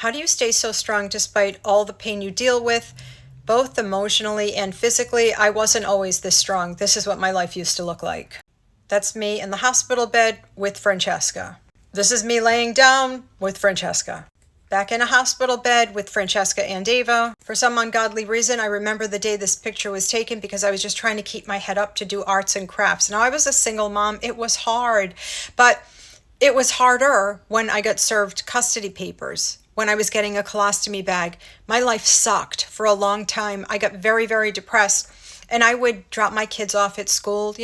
How do you stay so strong despite all the pain you deal with, both emotionally and physically? I wasn't always this strong. This is what my life used to look like. That's me in the hospital bed with Francesca. This is me laying down with Francesca. Back in a hospital bed with Francesca and Ava. For some ungodly reason, I remember the day this picture was taken because I was just trying to keep my head up to do arts and crafts. Now, I was a single mom. It was hard, but it was harder when I got served custody papers, when I was getting a colostomy bag. My life sucked for a long time. I got very, very depressed. And I would drop my kids off at school.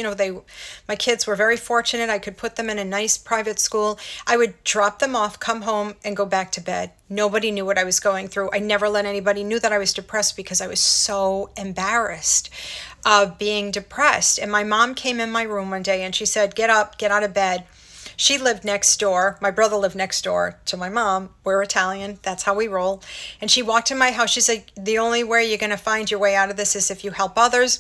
My kids were very fortunate. I could put them in a nice private school. I would drop them off, come home, and go back to bed. Nobody knew what I was going through. I never let anybody knew that I was depressed because I was so embarrassed of being depressed. And my mom came in my room one day and she said, "Get up, get out of bed." She lived next door. My brother lived next door to my mom. We're Italian. That's how we roll. And she walked in my house. She said, "The only way you're going to find your way out of this is if you help others."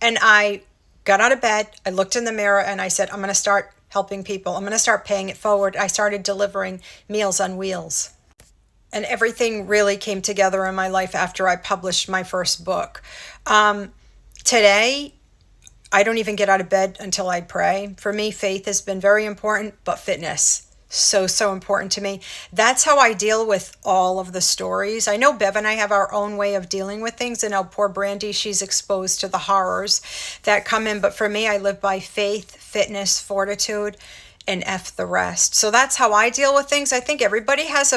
And I got out of bed. I looked in the mirror and I said, "I'm going to start helping people. I'm going to start paying it forward." I started delivering Meals on Wheels. And everything really came together in my life after I published my first book. Today, I don't even get out of bed until I pray. For me, faith has been very important, but fitness, so important to me. That's how I deal with all of the stories. I know Bev and I have our own way of dealing with things, and now poor Brandy, she's exposed to the horrors that come in. But for me, I live by faith, fitness, fortitude, and F the rest. So that's how I deal with things. I think everybody has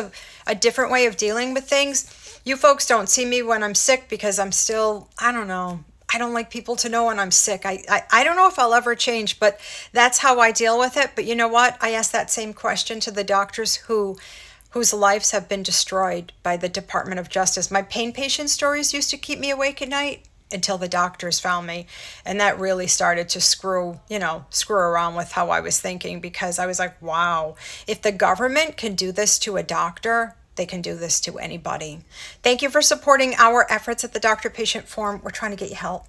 a different way of dealing with things. You folks don't see me when I'm sick because I'm still, I don't know. I don't like people to know when I'm sick. I don't know if I'll ever change, but that's how I deal with it. But you know what? I ask that same question to the doctors whose lives have been destroyed by the Department of Justice. My pain patient stories used to keep me awake at night until the doctors found me. And that really started to screw around with how I was thinking, because I was like, wow, if the government can do this to a doctor, they can do this to anybody. Thank you for supporting our efforts at the Doctor Patient Forum. We're trying to get you help.